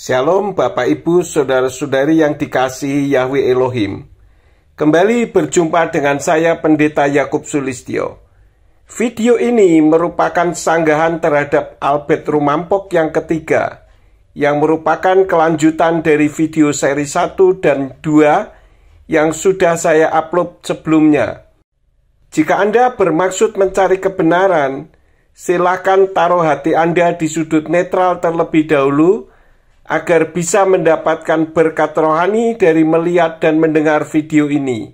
Shalom Bapak Ibu Saudara-saudari yang dikasihi Yahweh Elohim. Kembali berjumpa dengan saya Pendeta Yakub Sulistyo. Video ini merupakan sanggahan terhadap Albert Rumampok yang ketiga, yang merupakan kelanjutan dari video seri 1 dan 2 yang sudah saya upload sebelumnya. Jika Anda bermaksud mencari kebenaran, silakan taruh hati Anda di sudut netral terlebih dahulu, agar bisa mendapatkan berkat rohani dari melihat dan mendengar video ini.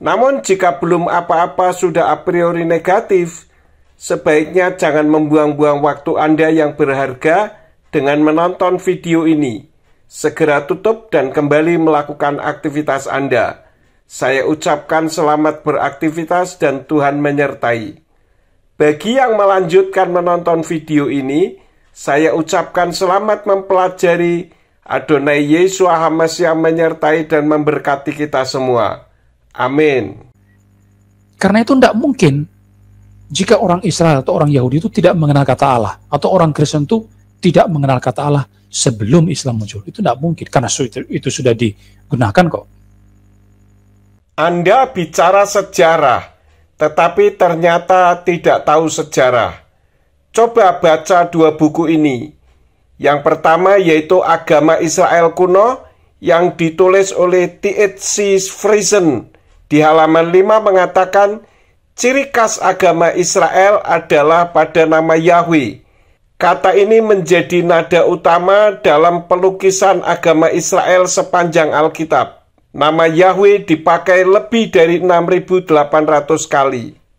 Namun jika belum apa-apa sudah a priori negatif, sebaiknya jangan membuang-buang waktu Anda yang berharga dengan menonton video ini. Segera tutup dan kembali melakukan aktivitas Anda. Saya ucapkan selamat beraktivitas dan Tuhan menyertai. Bagi yang melanjutkan menonton video ini, saya ucapkan selamat mempelajari. Adonai Yesus HaMashiach menyertai dan memberkati kita semua. Amin. Karena itu tidak mungkin jika orang Israel atau orang Yahudi itu tidak mengenal kata Allah, atau orang Kristen itu tidak mengenal kata Allah sebelum Islam muncul. Itu tidak mungkin, karena itu sudah digunakan kok. Anda bicara sejarah, tetapi ternyata tidak tahu sejarah. Coba baca dua buku ini. Yang pertama yaitu Agama Israel Kuno yang ditulis oleh T.H.C. Friesen. Di halaman 5 mengatakan, ciri khas agama Israel adalah pada nama Yahweh. Kata ini menjadi nada utama dalam pelukisan agama Israel sepanjang Alkitab. Nama Yahweh dipakai lebih dari 6.800 kali.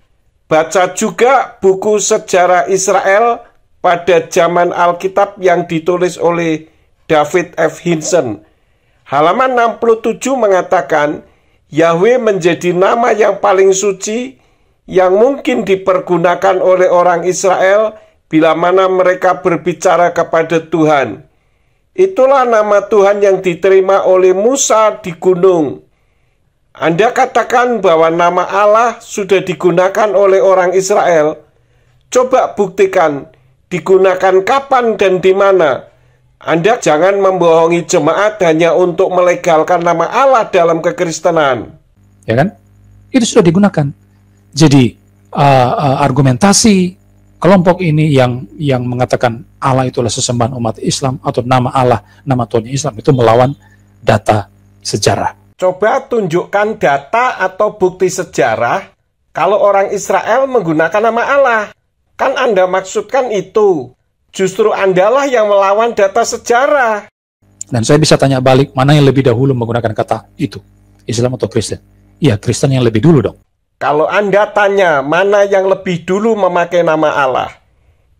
Baca juga buku Sejarah Israel pada zaman Alkitab yang ditulis oleh David F. Hinson. Halaman 67 mengatakan, Yahweh menjadi nama yang paling suci yang mungkin dipergunakan oleh orang Israel bila mana mereka berbicara kepada Tuhan. Itulah nama Tuhan yang diterima oleh Musa di gunung. Anda katakan bahwa nama Allah sudah digunakan oleh orang Israel. Coba buktikan, digunakan kapan dan di mana. Anda jangan membohongi jemaat hanya untuk melegalkan nama Allah dalam kekristenan. Ya kan? Itu sudah digunakan. Jadi, argumentasi kelompok ini yang mengatakan Allah itulah sesembahan umat Islam, atau nama Allah, nama Tuhan Islam, itu melawan data sejarah. Coba tunjukkan data atau bukti sejarah kalau orang Israel menggunakan nama Allah. Kan Anda maksudkan itu. Justru Andalah yang melawan data sejarah. Dan saya bisa tanya balik, mana yang lebih dahulu menggunakan kata itu? Islam atau Kristen? Iya, Kristen yang lebih dulu dong. Kalau Anda tanya mana yang lebih dulu memakai nama Allah,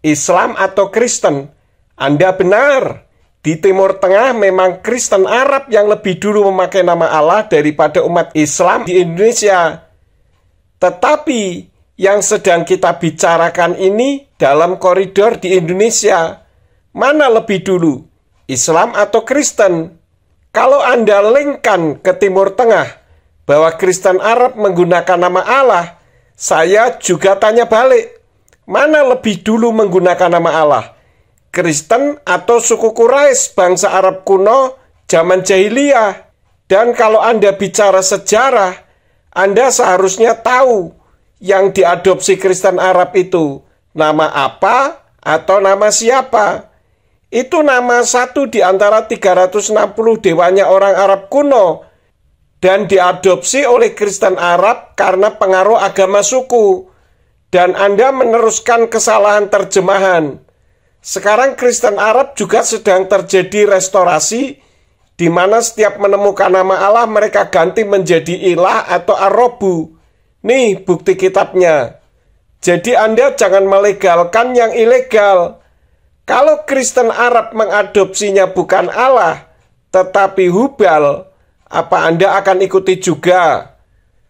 Islam atau Kristen, Anda benar. Di Timur Tengah memang Kristen Arab yang lebih dulu memakai nama Allah daripada umat Islam di Indonesia. Tetapi yang sedang kita bicarakan ini dalam koridor di Indonesia. Mana lebih dulu, Islam atau Kristen? Kalau Anda linkkan ke Timur Tengah bahwa Kristen Arab menggunakan nama Allah, saya juga tanya balik. Mana lebih dulu menggunakan nama Allah? Kristen atau suku Quraisy bangsa Arab kuno zaman jahiliyah. Dan kalau Anda bicara sejarah, Anda seharusnya tahu yang diadopsi Kristen Arab itu nama apa atau nama siapa. Itu nama satu di antara 360 dewanya orang Arab kuno, dan diadopsi oleh Kristen Arab karena pengaruh agama suku. Dan Anda meneruskan kesalahan terjemahan. Sekarang Kristen Arab juga sedang terjadi restorasi, di mana setiap menemukan nama Allah mereka ganti menjadi ilah atau arobu. Nih bukti kitabnya. Jadi Anda jangan melegalkan yang ilegal. Kalau Kristen Arab mengadopsinya bukan Allah, tetapi Hubal, apa Anda akan ikuti juga?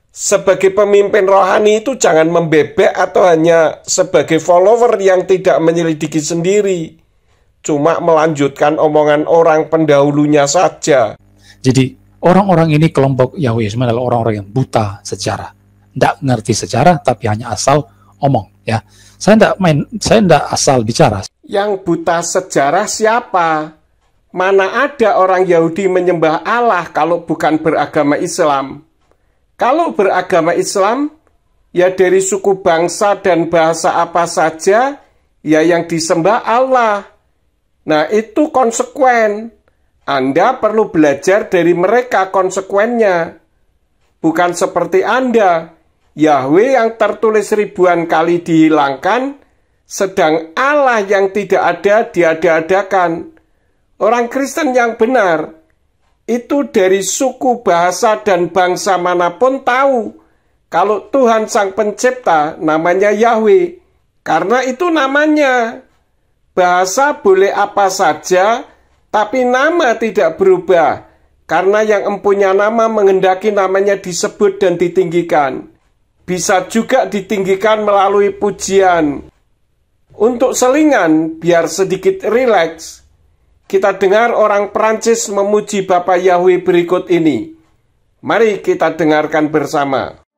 Sebagai pemimpin rohani itu jangan membebek atau hanya sebagai follower yang tidak menyelidiki sendiri. Cuma melanjutkan omongan orang pendahulunya saja. Jadi orang-orang ini, kelompok Yahwisme, adalah orang-orang yang buta sejarah. Tidak ngerti sejarah tapi hanya asal omong. Ya, saya tidak asal bicara. Yang buta sejarah siapa? Mana ada orang Yahudi menyembah Allah kalau bukan beragama Islam? Kalau beragama Islam, ya dari suku bangsa dan bahasa apa saja, ya yang disembah Allah. Nah, itu konsekuen. Anda perlu belajar dari mereka konsekuennya. Bukan seperti Anda, Yahweh yang tertulis ribuan kali dihilangkan, sedang Allah yang tidak ada diada-adakan. Orang Kristen yang benar, itu dari suku, bahasa, dan bangsa manapun tahu kalau Tuhan Sang Pencipta namanya Yahweh. Karena itu namanya. Bahasa boleh apa saja, tapi nama tidak berubah. Karena yang empunya nama menghendaki namanya disebut dan ditinggikan. Bisa juga ditinggikan melalui pujian. Untuk selingan, biar sedikit rileks, kita dengar orang Perancis memuji Bapa Yahweh berikut ini. Mari kita dengarkan bersama.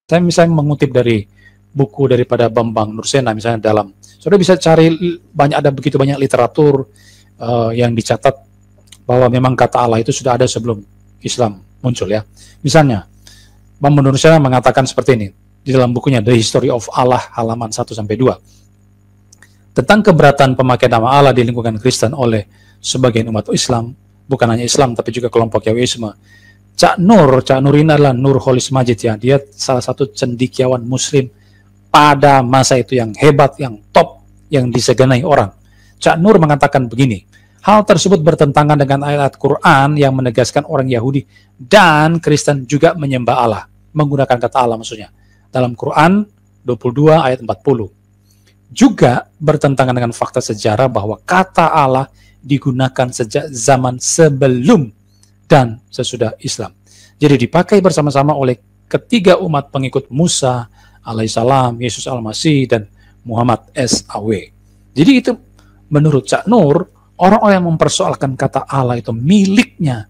Saya misalnya mengutip dari buku daripada Bambang Nursena misalnya dalam, saudara bisa cari ada begitu banyak literatur yang dicatat bahwa memang kata Allah itu sudah ada sebelum Islam muncul ya. Misalnya Bambang Nursena mengatakan seperti ini di dalam bukunya The History of Allah halaman 1-2 tentang keberatan pemakaian nama Allah di lingkungan Kristen oleh sebagian umat Islam, bukan hanya Islam tapi juga kelompok Yahwisme. Cak Nur ini adalah Nur Holis Majid ya. Dia salah satu cendekiawan muslim pada masa itu yang hebat, yang top, yang disegani orang. Cak Nur mengatakan begini, hal tersebut bertentangan dengan ayat Quran yang menegaskan orang Yahudi dan Kristen juga menyembah Allah. Menggunakan kata Allah maksudnya. Dalam Quran 22 ayat 40. Juga bertentangan dengan fakta sejarah bahwa kata Allah digunakan sejak zaman sebelum dan sesudah Islam. Jadi dipakai bersama-sama oleh ketiga umat pengikut Musa alaihissalam, Yesus al-Masih, dan Muhammad SAW. Jadi itu menurut Cak Nur, orang-orang yang mempersoalkan kata Allah itu miliknya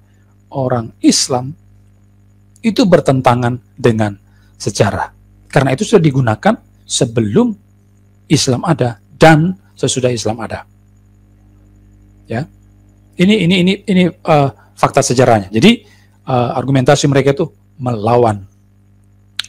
orang Islam, itu bertentangan dengan sejarah. Karena itu sudah digunakan sebelum Islam ada dan sesudah Islam ada. Ya, ini fakta sejarahnya. Jadi argumentasi mereka itu melawan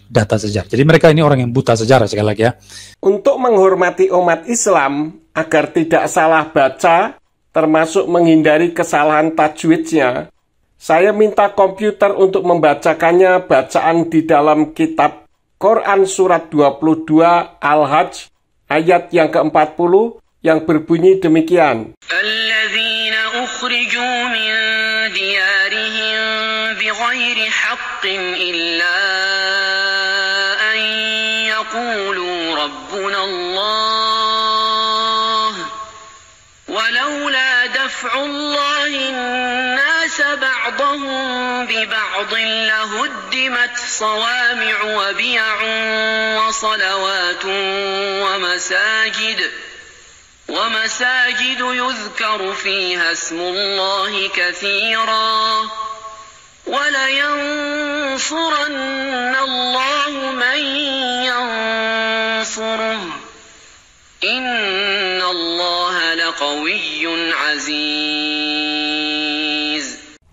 data sejarah. Jadi mereka ini orang yang buta sejarah sekali lagi ya. Untuk menghormati umat Islam agar tidak salah baca, termasuk menghindari kesalahan tajwidnya, saya minta komputer untuk membacakannya bacaan di dalam kitab Quran surat 22 Al-Hajj ayat yang ke-40 yang berbunyi demikian. Alladzina ukhriju min diyarihim bighairi haqqin illa an yaqulu rabbuna Allah walaula daf'ullahi an-nas ba'dahum bi ba'din lahuddimat sawami'u wa biya'un wa salawatun ومساجد يذكر فيها اسم الله كثيرا ولينصرن الله من ينصره إن الله لقوي عزيز.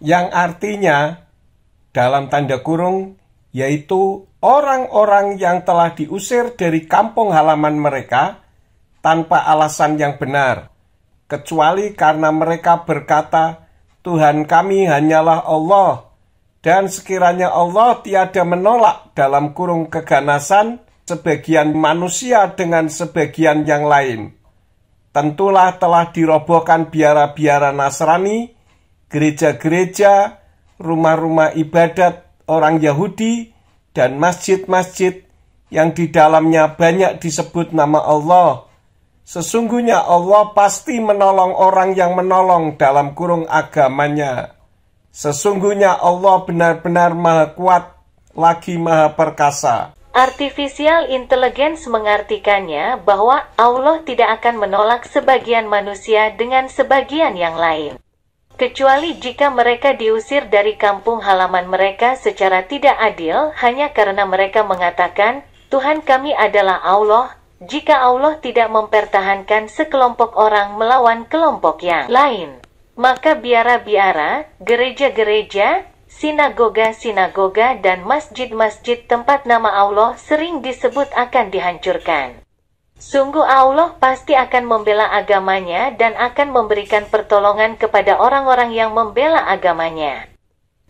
Yang artinya dalam tanda kurung yaitu orang-orang yang telah diusir dari kampung halaman mereka tanpa alasan yang benar, kecuali karena mereka berkata, Tuhan kami hanyalah Allah, dan sekiranya Allah tiada menolak dalam kurung keganasan sebagian manusia dengan sebagian yang lain. Tentulah telah dirobohkan biara-biara Nasrani, gereja-gereja, rumah-rumah ibadat orang Yahudi, dan masjid-masjid yang di dalamnya banyak disebut nama Allah. Sesungguhnya Allah pasti menolong orang yang menolong dalam kurung agamanya. Sesungguhnya Allah benar-benar maha kuat, lagi maha perkasa. Artificial intelligence mengartikannya bahwa Allah tidak akan menolak sebagian manusia dengan sebagian yang lain. Kecuali jika mereka diusir dari kampung halaman mereka secara tidak adil hanya karena mereka mengatakan, Tuhan kami adalah Allah. Jika Allah tidak mempertahankan sekelompok orang melawan kelompok yang lain, maka biara-biara, gereja-gereja, sinagoga-sinagoga, dan masjid-masjid tempat nama Allah sering disebut akan dihancurkan. Sungguh Allah pasti akan membela agamanya dan akan memberikan pertolongan kepada orang-orang yang membela agamanya.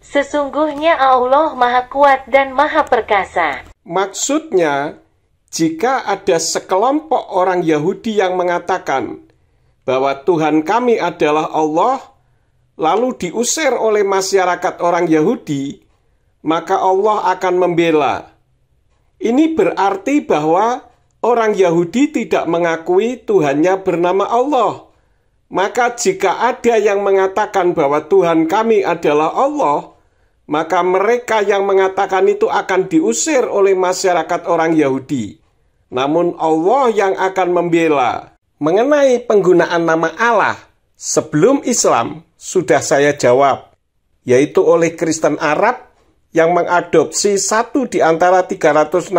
Sesungguhnya Allah maha kuat dan maha perkasa. Maksudnya, jika ada sekelompok orang Yahudi yang mengatakan bahwa Tuhan kami adalah Allah, lalu diusir oleh masyarakat orang Yahudi, maka Allah akan membela. Ini berarti bahwa orang Yahudi tidak mengakui Tuhannya bernama Allah. Maka jika ada yang mengatakan bahwa Tuhan kami adalah Allah, maka mereka yang mengatakan itu akan diusir oleh masyarakat orang Yahudi. Namun Allah yang akan membela. Mengenai penggunaan nama Allah sebelum Islam sudah saya jawab, yaitu oleh Kristen Arab yang mengadopsi satu di antara 360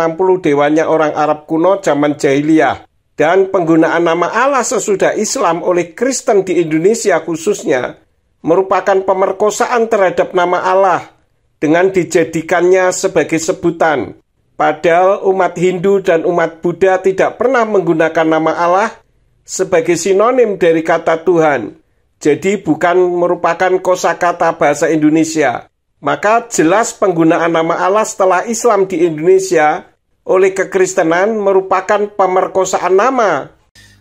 dewanya orang Arab kuno zaman jahiliyah. Dan penggunaan nama Allah sesudah Islam oleh Kristen di Indonesia khususnya merupakan pemerkosaan terhadap nama Allah dengan dijadikannya sebagai sebutan. Padahal umat Hindu dan umat Buddha tidak pernah menggunakan nama Allah sebagai sinonim dari kata Tuhan. Jadi bukan merupakan kosakata bahasa Indonesia. Maka jelas penggunaan nama Allah setelah Islam di Indonesia oleh kekristenan merupakan pemerkosaan nama.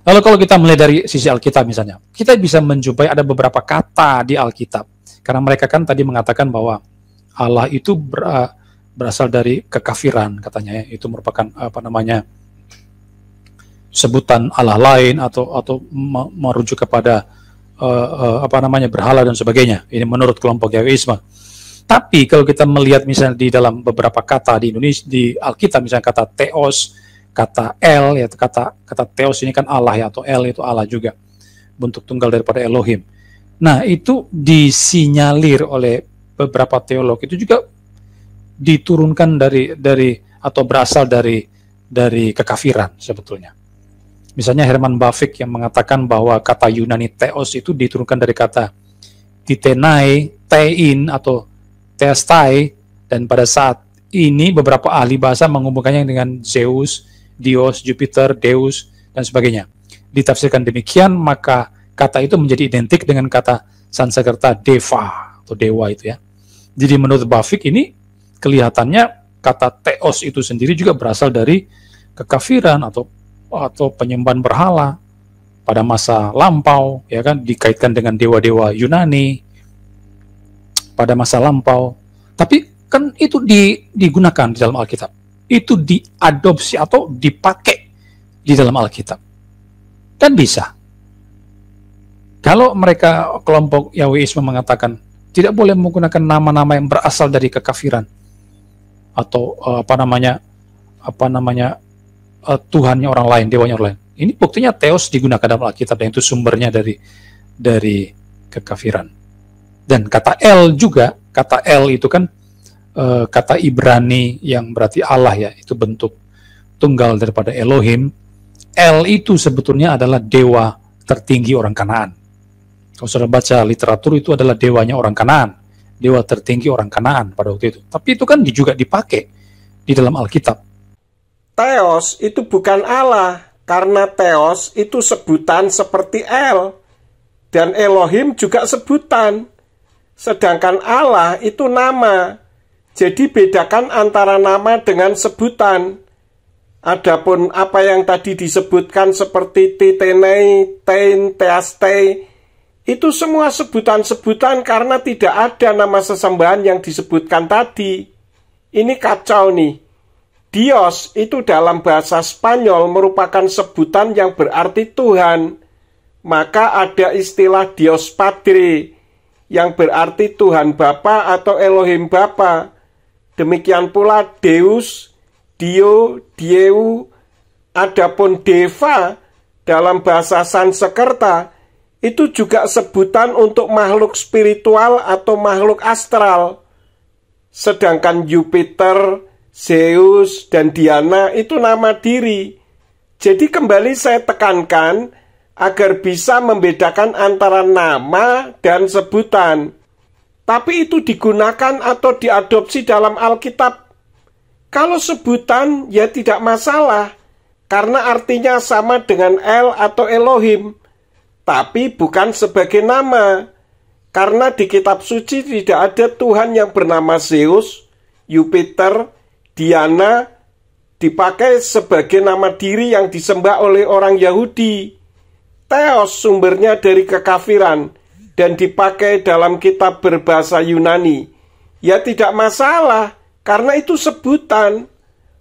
Lalu kalau kita melihat dari sisi Alkitab misalnya, kita bisa menjumpai ada beberapa kata di Alkitab. Karena mereka kan tadi mengatakan bahwa Allah itu berasal dari kekafiran katanya ya. Itu merupakan sebutan Allah lain atau merujuk kepada berhala dan sebagainya. Ini menurut kelompok Yahwisme. Tapi kalau kita melihat misalnya di dalam beberapa kata di Indonesia, di Alkitab misalnya kata theos, kata El, ya kata theos ini kan Allah ya, atau El itu Allah juga, bentuk tunggal daripada Elohim. Nah itu disinyalir oleh beberapa teolog itu juga diturunkan dari atau berasal dari kekafiran sebetulnya. Misalnya Herman Bavinck yang mengatakan bahwa kata Yunani theos itu diturunkan dari kata titenai, tein atau teastai, dan pada saat ini beberapa ahli bahasa menghubungkannya dengan Zeus, Dios, Jupiter, Deus, dan sebagainya. Ditafsirkan demikian, maka kata itu menjadi identik dengan kata Sanskerta Deva, atau dewa itu ya. Jadi menurut Bavinck ini, kelihatannya kata theos itu sendiri juga berasal dari kekafiran atau penyembahan berhala pada masa lampau, ya kan, dikaitkan dengan dewa-dewa Yunani pada masa lampau. Tapi kan itu digunakan di dalam Alkitab. Itu diadopsi atau dipakai di dalam Alkitab. Dan bisa. Kalau mereka kelompok Yahwisme mengatakan tidak boleh menggunakan nama-nama yang berasal dari kekafiran atau Tuhannya orang lain, dewanya orang lain. Ini buktinya theos digunakan dalam Alkitab dan itu sumbernya dari kekafiran. Dan kata El juga, kata El itu kan kata Ibrani yang berarti Allah ya, itu bentuk tunggal daripada Elohim. El itu sebetulnya adalah dewa tertinggi orang Kanaan. Kalau saudara baca literatur itu adalah dewanya orang Kanaan, dewa tertinggi orang Kanaan pada waktu itu. Tapi itu kan juga dipakai di dalam Alkitab. Theos itu bukan Allah, karena Theos itu sebutan seperti El, dan Elohim juga sebutan. Sedangkan Allah itu nama. Jadi bedakan antara nama dengan sebutan. Adapun apa yang tadi disebutkan seperti titenei, tein, teastei, itu semua sebutan-sebutan karena tidak ada nama sesembahan yang disebutkan tadi. Ini kacau nih. Dios itu dalam bahasa Spanyol merupakan sebutan yang berarti Tuhan. Maka ada istilah Dios Padre yang berarti Tuhan Bapa atau Elohim Bapa. Demikian pula Deus, Dio, Dieu. Adapun Deva dalam bahasa Sanskerta itu juga sebutan untuk makhluk spiritual atau makhluk astral. Sedangkan Jupiter, Zeus, dan Diana itu nama diri. Jadi kembali saya tekankan agar bisa membedakan antara nama dan sebutan. Tapi itu digunakan atau diadopsi dalam Alkitab. Kalau sebutan ya tidak masalah, karena artinya sama dengan El atau Elohim. Tapi bukan sebagai nama, karena di kitab suci tidak ada Tuhan yang bernama Zeus, Jupiter, Diana, dipakai sebagai nama diri yang disembah oleh orang Yahudi. Theos sumbernya dari kekafiran dan dipakai dalam kitab berbahasa Yunani. Ya tidak masalah, karena itu sebutan.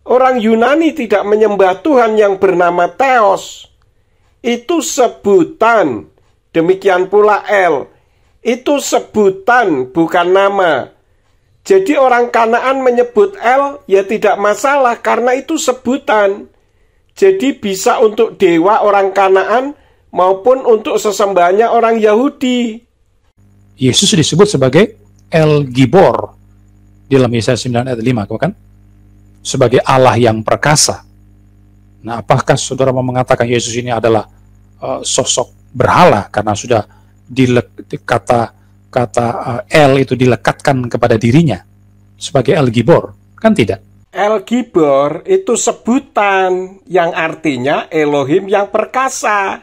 Orang Yunani tidak menyembah Tuhan yang bernama Theos. Itu sebutan. Demikian pula El. Itu sebutan, bukan nama. Jadi orang Kanaan menyebut El, ya tidak masalah, karena itu sebutan. Jadi bisa untuk dewa orang Kanaan, maupun untuk sesembahannya orang Yahudi. Yesus disebut sebagai El Gibor, di dalam Yesaya 9 ayat 5, kan? Sebagai Allah yang perkasa. Nah, apakah saudara mau mengatakan Yesus ini adalah sosok berhala karena sudah kata El itu dilekatkan kepada dirinya sebagai El Gibor? Kan tidak. El Gibor itu sebutan yang artinya Elohim yang perkasa.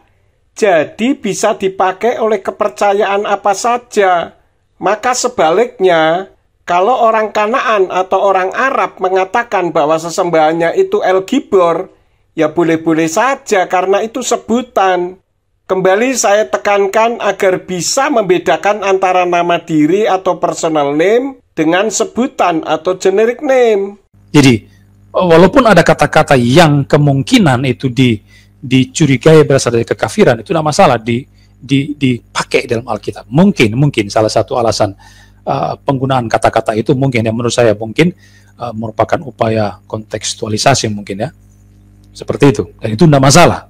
Jadi bisa dipakai oleh kepercayaan apa saja. Maka sebaliknya, kalau orang Kanaan atau orang Arab mengatakan bahwa sesembahannya itu El Gibor, ya boleh-boleh saja karena itu sebutan. Kembali saya tekankan agar bisa membedakan antara nama diri atau personal name dengan sebutan atau generic name. Jadi, walaupun ada kata-kata yang kemungkinan itu dicurigai berasal dari kekafiran, itu tidak masalah dipakai dalam Alkitab. Mungkin salah satu alasan penggunaan kata-kata itu mungkin yang menurut saya mungkin merupakan upaya kontekstualisasi mungkin ya. Seperti itu. Dan itu tidak masalah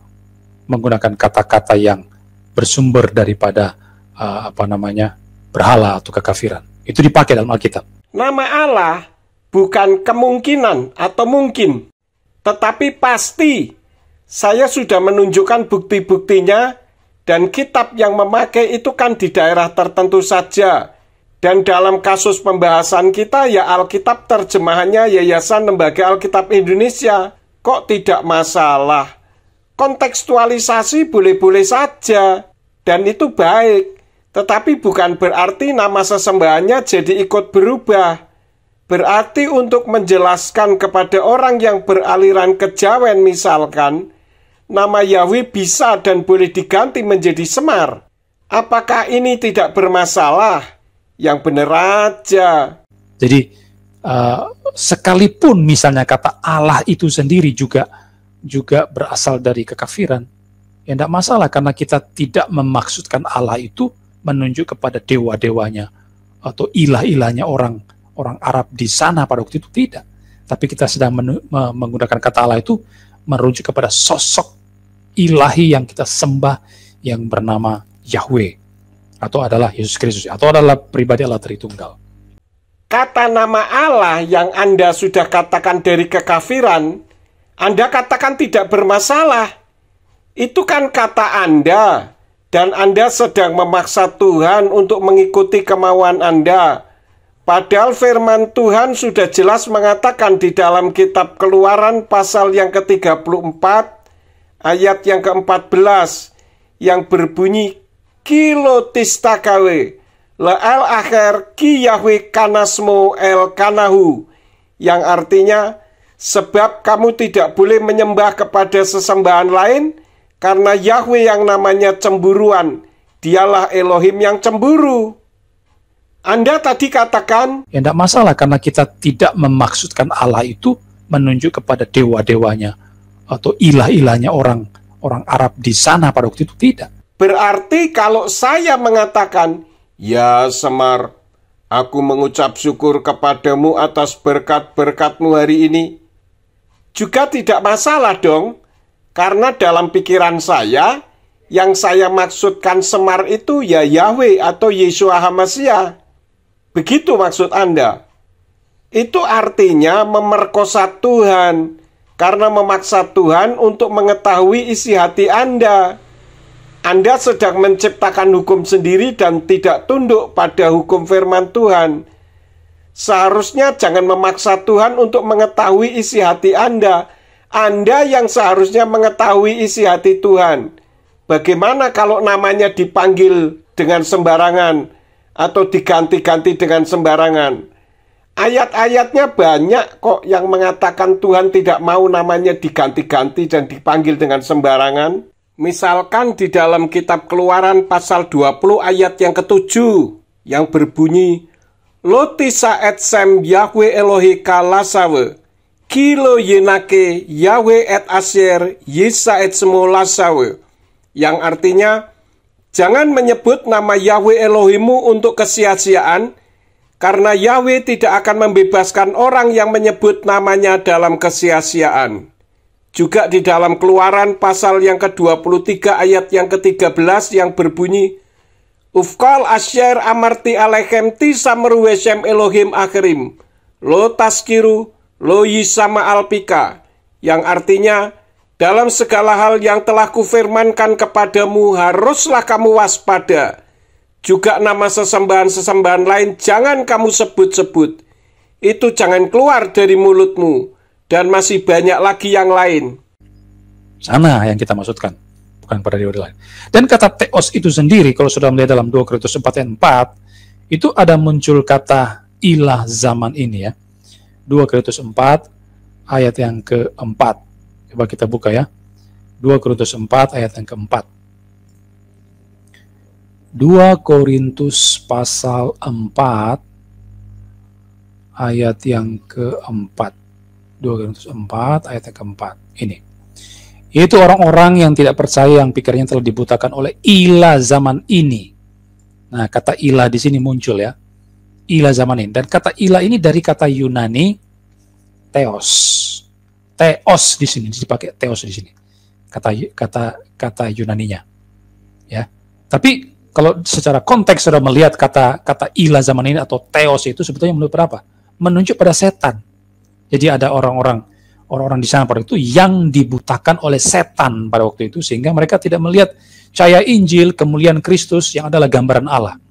menggunakan kata-kata yang bersumber daripada berhala atau kekafiran. Itu dipakai dalam Alkitab. Nama Allah bukan kemungkinan atau mungkin, tetapi pasti. Saya sudah menunjukkan bukti-buktinya, dan kitab yang memakai itu kan di daerah tertentu saja. Dan dalam kasus pembahasan kita, ya Alkitab terjemahannya Yayasan Lembaga Alkitab Indonesia. Kok tidak masalah? Kontekstualisasi boleh-boleh saja, dan itu baik. Tetapi bukan berarti nama sesembahannya jadi ikut berubah. Berarti untuk menjelaskan kepada orang yang beraliran kejawen misalkan, nama Yahweh bisa dan boleh diganti menjadi Semar. Apakah ini tidak bermasalah? Yang benar aja. Jadi, sekalipun misalnya kata Allah itu sendiri juga berasal dari kekafiran, ya tidak masalah karena kita tidak memaksudkan Allah itu menunjuk kepada dewa-dewanya atau ilah-ilahnya orang Arab di sana pada waktu itu, tidak. Tapi kita sedang menggunakan kata Allah itu merujuk kepada sosok ilahi yang kita sembah yang bernama Yahweh, atau adalah Yesus Kristus, atau adalah pribadi Allah Tritunggal. Kata nama Allah yang Anda sudah katakan dari kekafiran, Anda katakan tidak bermasalah. Itu kan kata Anda, dan Anda sedang memaksa Tuhan untuk mengikuti kemauan Anda. Padahal firman Tuhan sudah jelas mengatakan di dalam kitab Keluaran pasal yang ke-34, ayat yang ke-14, yang berbunyi, Kilo tistakawe, le'el akhir ki Yahweh kanasmo el kanahu, yang artinya, sebab kamu tidak boleh menyembah kepada sesembahan lain, karena Yahweh yang namanya cemburuan, dialah Elohim yang cemburu. Anda tadi katakan, ya tidak masalah karena kita tidak memaksudkan Allah itu menunjuk kepada dewa-dewanya atau ilah-ilahnya orang Arab di sana pada waktu itu, tidak. Berarti kalau saya mengatakan, ya Semar, aku mengucap syukur kepadamu atas berkat-berkatmu hari ini, juga tidak masalah dong, karena dalam pikiran saya, yang saya maksudkan Semar itu ya Yahweh atau Yeshua HaMashiach. Begitu maksud Anda. Itu artinya memerkosa Tuhan, karena memaksa Tuhan untuk mengetahui isi hati Anda. Anda sedang menciptakan hukum sendiri dan tidak tunduk pada hukum firman Tuhan. Seharusnya jangan memaksa Tuhan untuk mengetahui isi hati Anda. Anda yang seharusnya mengetahui isi hati Tuhan. Bagaimana kalau namanya dipanggil dengan sembarangan atau diganti-ganti dengan sembarangan? Ayat-ayatnya banyak kok yang mengatakan Tuhan tidak mau namanya diganti-ganti dan dipanggil dengan sembarangan. Misalkan di dalam kitab Keluaran pasal 20 ayat yang ke-7 yang berbunyi, Lo tisa et sem Yahweh Elohi kalasawe, kilo yenake Yahweh et asyer yisa et semo lasawe, yang artinya, jangan menyebut nama Yahweh Elohimu untuk kesia-siaan, karena Yahweh tidak akan membebaskan orang yang menyebut namanya dalam kesia-siaan. Juga di dalam Keluaran pasal yang ke-23 ayat yang ke-13 yang berbunyi, Ufkal asyer amarti alechem tisa meruweshem Elohim akhirim, lo taskiru, lo yisama alpika, yang artinya, dalam segala hal yang telah kufirmankan kepadamu, haruslah kamu waspada. Juga nama sesembahan-sesembahan lain jangan kamu sebut-sebut. Itu jangan keluar dari mulutmu. Dan masih banyak lagi yang lain. Sana yang kita maksudkan, bukan pada dewa lain. Dan kata theos itu sendiri, kalau sudah melihat dalam 2 Korintus 4 ayat 4, itu ada muncul kata ilah zaman ini ya. 2 Korintus 4 ayat yang keempat. Coba kita buka ya. 2 Korintus 4 ayat yang keempat. 2 Korintus pasal 4 ayat yang keempat. 2 Korintus 4 ayat yang keempat. Ini. Itu orang-orang yang tidak percaya, yang pikirnya telah dibutakan oleh ilah zaman ini. Nah, kata ilah di sini muncul ya. Ilah zaman ini. Dan kata ilah ini dari kata Yunani theos. Theos di sini dipakai theos di sini. Kata Yunaninya. Ya. Tapi kalau secara konteks sudah melihat kata ilah zaman ini atau theos itu sebetulnya menunjuk pada apa? Menunjuk pada setan. Jadi ada orang-orang di sana pada itu yang dibutakan oleh setan pada waktu itu sehingga mereka tidak melihat cahaya Injil, kemuliaan Kristus yang adalah gambaran Allah.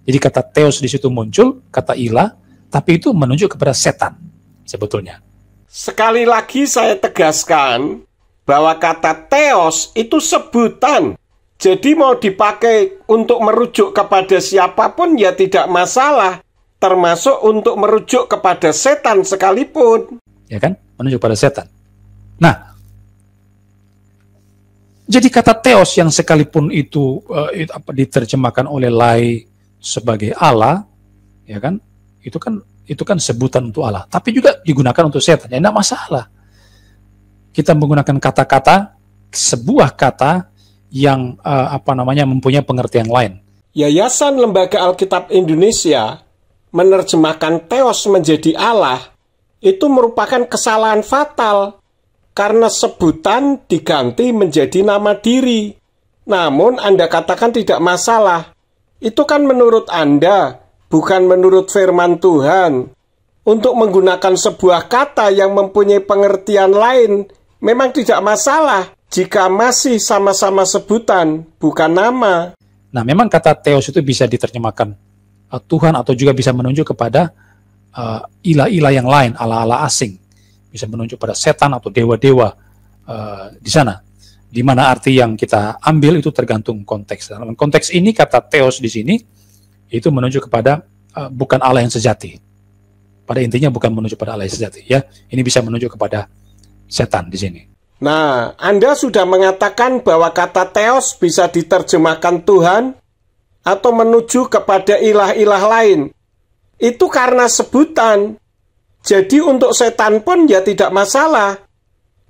Jadi kata theos di situ muncul, kata ilah, tapi itu menunjuk kepada setan sebetulnya. Sekali lagi saya tegaskan bahwa kata theos itu sebutan. Jadi mau dipakai untuk merujuk kepada siapapun ya tidak masalah. Termasuk untuk merujuk kepada setan sekalipun. Ya kan? Menunjuk pada setan. Nah, jadi kata theos yang sekalipun itu diterjemahkan oleh Lai sebagai Allah, ya kan? Itu kan sebutan untuk Allah. Tapi juga digunakan untuk setan. Ya tidak masalah. Kita menggunakan kata-kata, sebuah kata yang mempunyai pengertian lain. Yayasan Lembaga Alkitab Indonesia menerjemahkan theos menjadi Allah itu merupakan kesalahan fatal karena sebutan diganti menjadi nama diri. Namun Anda katakan tidak masalah. Itu kan menurut Anda, bukan menurut firman Tuhan. Untuk menggunakan sebuah kata yang mempunyai pengertian lain memang tidak masalah jika masih sama-sama sebutan, bukan nama. Nah, memang kata theos itu bisa diterjemahkan Tuhan atau juga bisa menunjuk kepada ilah-ilah yang lain, Allah-Allah asing. Bisa menunjuk pada setan atau dewa-dewa di sana. Di mana arti yang kita ambil itu tergantung konteks. Dalam konteks ini kata theos di sini itu menunjuk kepada bukan Allah yang sejati. Pada intinya bukan menunjuk pada Allah yang sejati ya. Ini bisa menunjuk kepada setan di sini. Nah, Anda sudah mengatakan bahwa kata theos bisa diterjemahkan Tuhan atau menuju kepada ilah-ilah lain. Itu karena sebutan. Jadi untuk setan pun ya tidak masalah.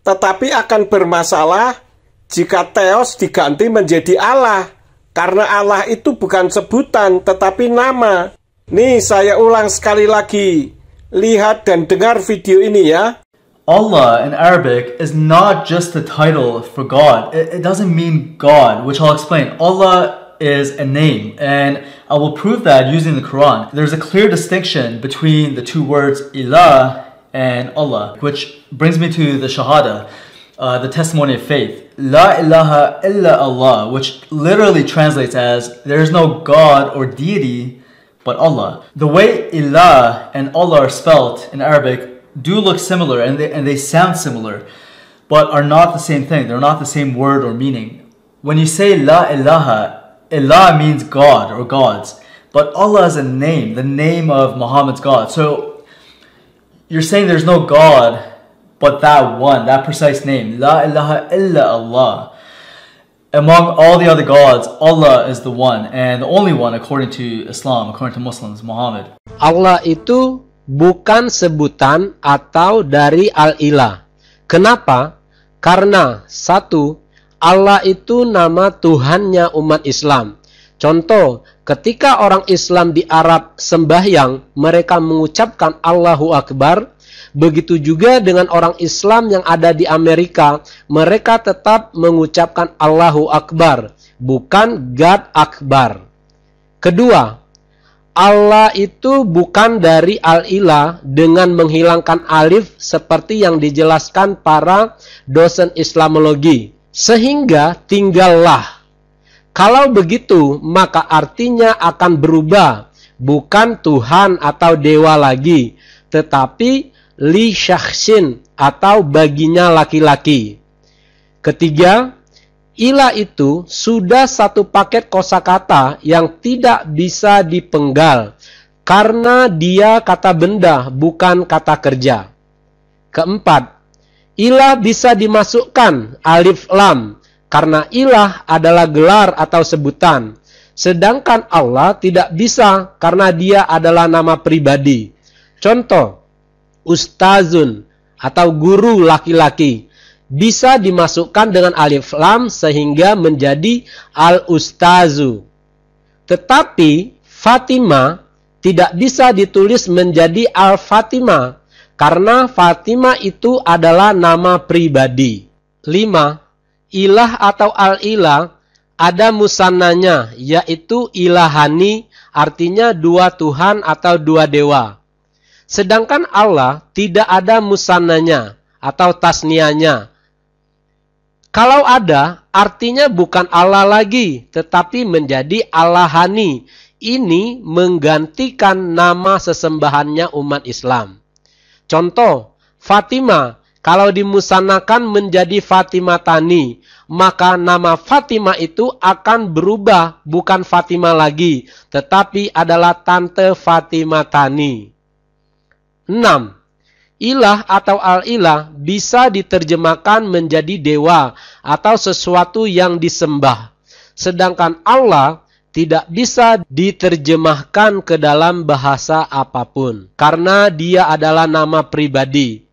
Tetapi akan bermasalah jika theos diganti menjadi Allah. Karena Allah itu bukan sebutan, tetapi nama. Nih, saya ulang sekali lagi. Lihat dan dengar video ini ya. Allah in Arabic is not just the title for God. It doesn't mean God, which I'll explain. Allah is a name, and I will prove that using the Quran. There's a clear distinction between the two words ilah and Allah, which brings me to the Shahada, the testimony of faith. La ilaha illa Allah, which literally translates as there is no God or deity but Allah. The way ilah and Allah are spelled in Arabic do look similar and they sound similar, but are not the same thing. They're not the same word or meaning. When you say la ilaha, ilah means God or gods, but Allah is a name, the name of Muhammad's God. So you're saying there's no God but that one, that precise name, la ilaha illa Allah. Among all the other gods, Allah is the one and the only one according to Islam, according to Muslims, Muhammad. Allah itu bukan sebutan atau dari al-ilah. Kenapa? Karena satu, Allah itu nama Tuhannya umat Islam. Contoh, ketika orang Islam di Arab sembahyang, mereka mengucapkan Allahu Akbar. Begitu juga dengan orang Islam yang ada di Amerika, mereka tetap mengucapkan Allahu Akbar, bukan God Akbar. Kedua, Allah itu bukan dari al-ilah dengan menghilangkan alif seperti yang dijelaskan para dosen Islamologi. Sehingga tinggallah. Kalau begitu, maka artinya akan berubah. Bukan Tuhan atau dewa lagi, tetapi li syakhsin atau baginya laki-laki. Ketiga, ilah itu sudah satu paket kosakata yang tidak bisa dipenggal karena dia kata benda bukan kata kerja. Keempat, ilah bisa dimasukkan alif lam karena ilah adalah gelar atau sebutan. Sedangkan Allah tidak bisa karena dia adalah nama pribadi. Contoh, ustazun atau guru laki-laki bisa dimasukkan dengan alif lam sehingga menjadi al-ustazu. Tetapi Fatimah tidak bisa ditulis menjadi al-Fatimah karena Fatimah itu adalah nama pribadi. 5. Ilah atau al-ilah ada musannanya, yaitu ilahani, artinya dua Tuhan atau dua dewa. Sedangkan Allah tidak ada musannanya atau tasnianya. Kalau ada, artinya bukan Allah lagi, tetapi menjadi Allahani. Ini menggantikan nama sesembahannya umat Islam. Contoh, Fatimah, kalau dimusanakan menjadi Fatimah Tani, maka nama Fatimah itu akan berubah, bukan Fatimah lagi, tetapi adalah Tante Fatimah Tani. 6. Ilah atau al-ilah bisa diterjemahkan menjadi dewa atau sesuatu yang disembah. Sedangkan Allah tidak bisa diterjemahkan ke dalam bahasa apapun, karena dia adalah nama pribadi.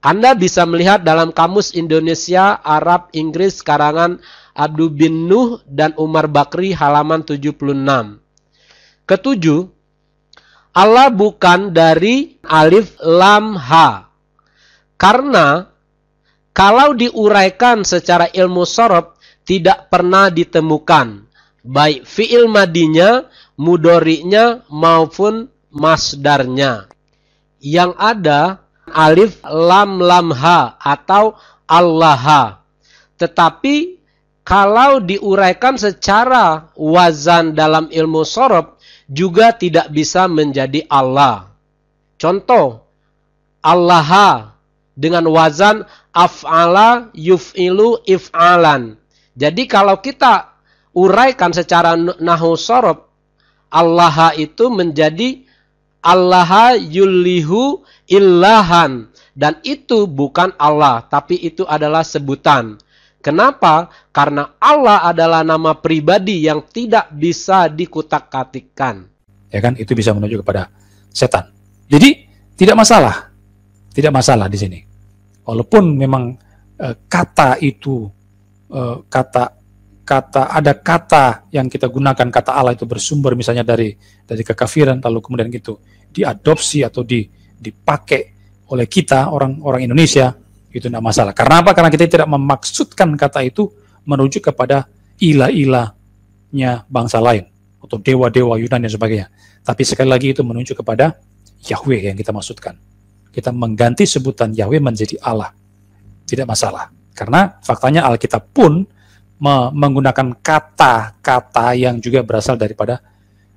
Anda bisa melihat dalam Kamus Indonesia, Arab, Inggris, karangan Abdul bin Nuh dan Umar Bakri halaman 76. Ketujuh, Allah bukan dari alif lam ha. Karena kalau diuraikan secara ilmu sorof tidak pernah ditemukan baik fi'il madinya, mudhari'nya maupun masdarnya. Yang ada alif lam lam ha atau Allah. Tetapi kalau diuraikan secara wazan dalam ilmu sorof juga tidak bisa menjadi Allah. Contoh, Allah dengan wazan af'ala yuf'ilu if'alan. Jadi kalau kita uraikan secara nahwu sorof, Allah itu menjadi Allah yulihu illahan, dan itu bukan Allah, tapi itu adalah sebutan. Kenapa? Karena Allah adalah nama pribadi yang tidak bisa dikutak-katikkan. Ya kan, itu bisa menuju kepada setan. Jadi tidak masalah di sini. Walaupun memang kata itu ada kata yang kita gunakan, kata Allah itu bersumber misalnya dari kekafiran, lalu kemudian itu diadopsi atau dipakai oleh kita orang Indonesia, itu tidak masalah. Karena apa? Karena kita tidak memaksudkan kata itu menuju kepada ilah-ilahnya bangsa lain atau dewa-dewa Yunani dan sebagainya. Tapi sekali lagi itu menuju kepada Yahweh yang kita maksudkan. Kita mengganti sebutan Yahweh menjadi Allah. Tidak masalah. Karena faktanya Alkitab pun menggunakan kata-kata yang juga berasal daripada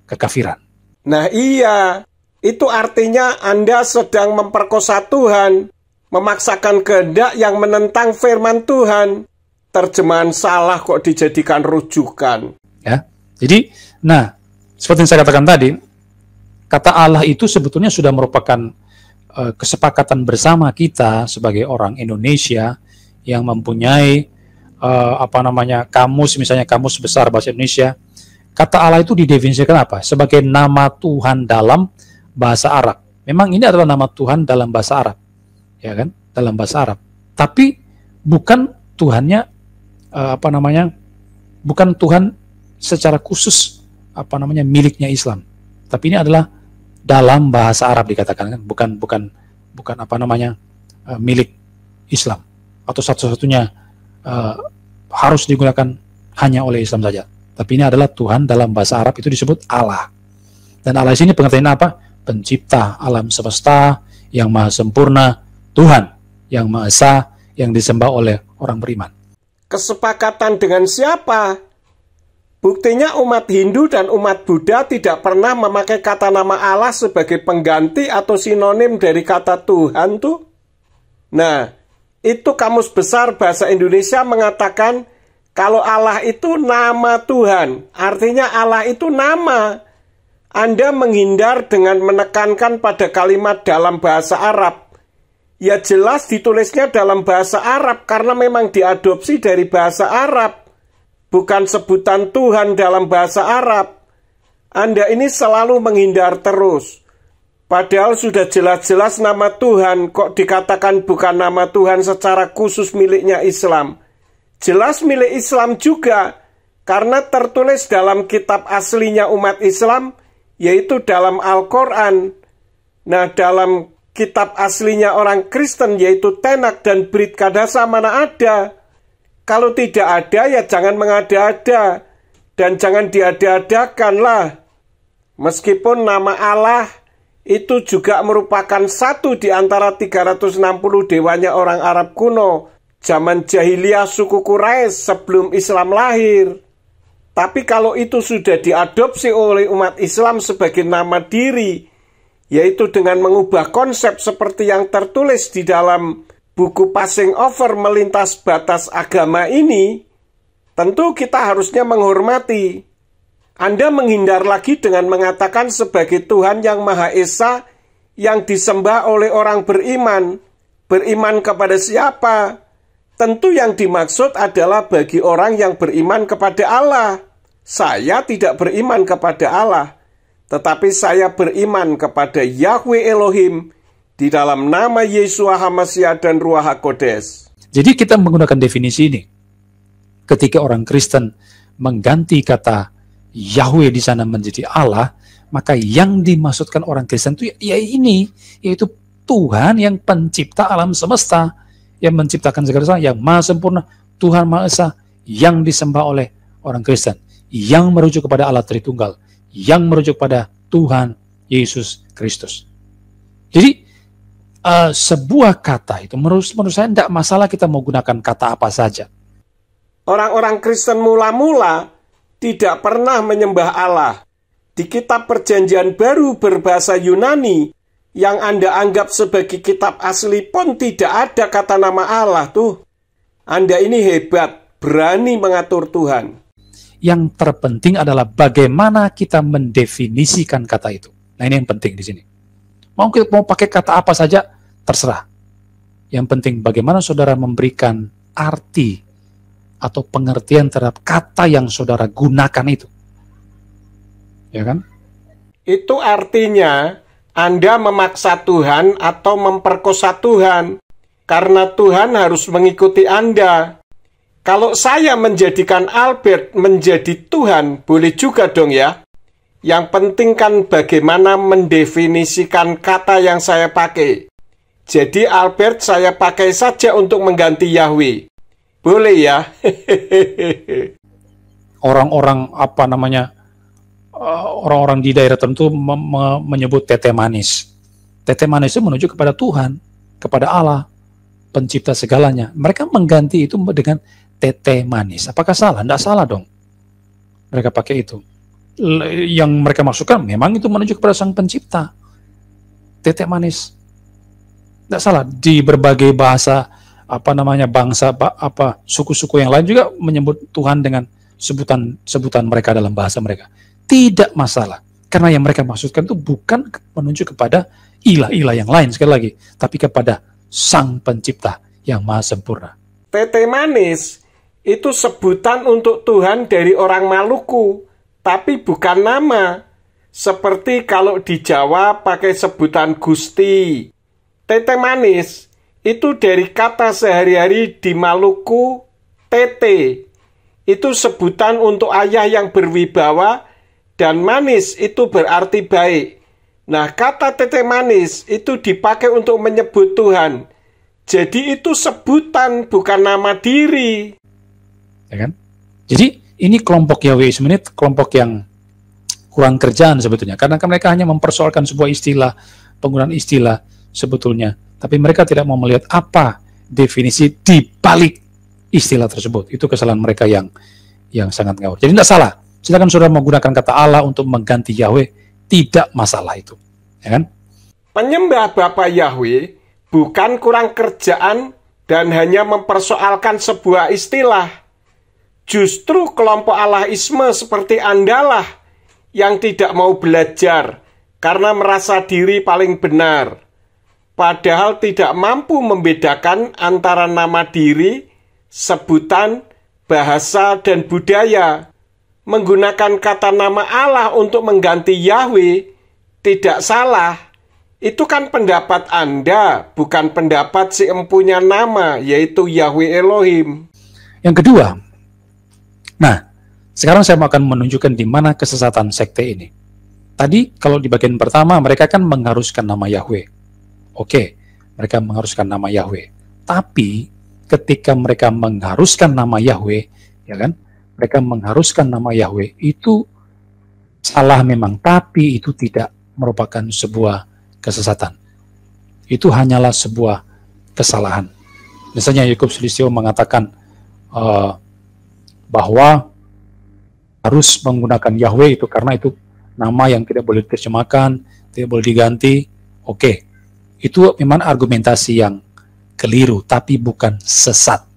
kekafiran. Nah iya, itu artinya Anda sedang memperkosa Tuhan, memaksakan kehendak yang menentang firman Tuhan. Terjemahan salah kok dijadikan rujukan. Ya, jadi, seperti yang saya katakan tadi, kata Allah itu sebetulnya sudah merupakan kesepakatan bersama kita sebagai orang Indonesia yang mempunyai kamus, misalnya kamus besar bahasa Indonesia. Kata Allah itu didefinisikan apa? Sebagai nama Tuhan dalam bahasa Arab. Memang ini adalah nama Tuhan dalam bahasa Arab, ya kan? Dalam bahasa Arab. Tapi bukan Tuhannya bukan Tuhan secara khusus miliknya Islam. Tapi ini adalah dalam bahasa Arab dikatakan, kan? Bukan milik Islam atau satu-satunya harus digunakan hanya oleh Islam saja. Tapi ini adalah Tuhan dalam bahasa Arab, itu disebut Allah. Dan Allah di sini pengertiannya apa? Pencipta alam semesta, yang maha sempurna, Tuhan yang maha esa, yang disembah oleh orang beriman. Kesepakatan dengan siapa? Buktinya umat Hindu dan umat Buddha tidak pernah memakai kata nama Allah sebagai pengganti atau sinonim dari kata Tuhan tuh. Nah, itu Kamus Besar Bahasa Indonesia mengatakan kalau Allah itu nama Tuhan, artinya Allah itu nama. Anda menghindar dengan menekankan pada kalimat dalam bahasa Arab. Ya jelas ditulisnya dalam bahasa Arab karena memang diadopsi dari bahasa Arab. Bukan sebutan Tuhan dalam bahasa Arab. Anda ini selalu menghindar terus. Padahal sudah jelas-jelas nama Tuhan, kok dikatakan bukan nama Tuhan secara khusus miliknya Islam. Jelas milik Islam juga, karena tertulis dalam kitab aslinya umat Islam, yaitu dalam Al-Quran. Nah, dalam kitab aslinya orang Kristen, yaitu Tenak dan Brit Kadasa, mana ada? Kalau tidak ada, ya jangan mengada-ada. Dan jangan diada-adakan lah. Meskipun nama Allah itu juga merupakan satu di antara 360 dewanya orang Arab kuno, zaman jahiliyah suku Quraisy sebelum Islam lahir. Tapi kalau itu sudah diadopsi oleh umat Islam sebagai nama diri, yaitu dengan mengubah konsep seperti yang tertulis di dalam buku Passing Over Melintas Batas Agama ini, tentu kita harusnya menghormati. Anda menghindar lagi dengan mengatakan sebagai Tuhan yang Maha Esa yang disembah oleh orang beriman. Beriman kepada siapa? Tentu yang dimaksud adalah bagi orang yang beriman kepada Allah. Saya tidak beriman kepada Allah, tetapi saya beriman kepada Yahweh Elohim di dalam nama Yeshua HaMashiach dan Ruach HaKodes. Jadi kita menggunakan definisi ini. Ketika orang Kristen mengganti kata Yahweh di sana menjadi Allah, maka yang dimaksudkan orang Kristen itu ya ini, yaitu Tuhan yang pencipta alam semesta, yang menciptakan segala sesuatu, yang maha sempurna, Tuhan Maha Esa, yang disembah oleh orang Kristen, yang merujuk kepada Allah Tritunggal, yang merujuk pada Tuhan Yesus Kristus. Jadi sebuah kata itu menurut saya tidak masalah kita mau gunakan kata apa saja. Orang-orang Kristen mula-mula tidak pernah menyembah Allah. Di kitab Perjanjian Baru berbahasa Yunani yang Anda anggap sebagai kitab asli pun tidak ada kata nama Allah tuh. Anda ini hebat, berani mengatur Tuhan. Yang terpenting adalah bagaimana kita mendefinisikan kata itu. Nah, ini yang penting di sini. Mau pakai kata apa saja, terserah. Yang penting bagaimana saudara memberikan arti atau pengertian terhadap kata yang saudara gunakan itu. Ya kan? Itu artinya Anda memaksa Tuhan atau memperkosa Tuhan. Karena Tuhan harus mengikuti Anda. Kalau saya menjadikan Albert menjadi Tuhan, boleh juga dong ya. Yang penting kan bagaimana mendefinisikan kata yang saya pakai. Jadi Albert saya pakai saja untuk mengganti Yahweh. Boleh ya? Orang-orang orang-orang di daerah tertentu menyebut tete manis. Tete manis itu menuju kepada Tuhan, kepada Allah, pencipta segalanya. Mereka mengganti itu dengan tete manis. Apakah salah? Tidak salah dong. Mereka pakai itu. Yang mereka maksudkan memang itu menuju kepada Sang Pencipta. Tete manis. Tidak salah. Di berbagai bahasa bangsa, suku-suku yang lain juga menyebut Tuhan dengan sebutan mereka dalam bahasa mereka. Tidak masalah. Karena yang mereka maksudkan itu bukan menuju kepada ilah-ilah yang lain sekali lagi, tapi kepada Sang Pencipta yang Maha Sempurna. Tete manis itu sebutan untuk Tuhan dari orang Maluku, tapi bukan nama. Seperti kalau di Jawa pakai sebutan Gusti. Tete manis itu dari kata sehari-hari di Maluku, tete. Itu sebutan untuk ayah yang berwibawa, dan manis itu berarti baik. Nah, kata tete manis itu dipakai untuk menyebut Tuhan. Jadi itu sebutan, bukan nama diri. Ya kan? Jadi ini kelompok Yahweisme ini kelompok yang kurang kerjaan sebetulnya. Karena mereka hanya mempersoalkan sebuah istilah, penggunaan istilah sebetulnya. Tapi mereka tidak mau melihat apa definisi di balik istilah tersebut. Itu kesalahan mereka yang sangat ngawur. Jadi tidak salah. Silakan saudara menggunakan kata Allah untuk mengganti Yahweh, tidak masalah itu. Ya kan? Penyembah Bapa Yahweh bukan kurang kerjaan dan hanya mempersoalkan sebuah istilah. Justru kelompok Allahisme seperti Andalah yang tidak mau belajar karena merasa diri paling benar. Padahal tidak mampu membedakan antara nama diri, sebutan, bahasa, dan budaya. Menggunakan kata nama Allah untuk mengganti Yahweh tidak salah. Itu kan pendapat Anda, bukan pendapat si empunya nama, yaitu Yahweh Elohim. Yang kedua, nah, sekarang saya akan menunjukkan di mana kesesatan sekte ini. Tadi kalau di bagian pertama mereka kan mengharuskan nama Yahweh. Oke, mereka mengharuskan nama Yahweh. Tapi ketika mereka mengharuskan nama Yahweh, ya kan? Mereka mengharuskan nama Yahweh itu salah memang, tapi itu tidak merupakan sebuah kesesatan. Itu hanyalah sebuah kesalahan. Misalnya Yakub Sulistyo mengatakan bahwa harus menggunakan Yahweh itu karena itu nama yang tidak boleh diterjemahkan, tidak boleh diganti. Oke, itu memang argumentasi yang keliru, tapi bukan sesat.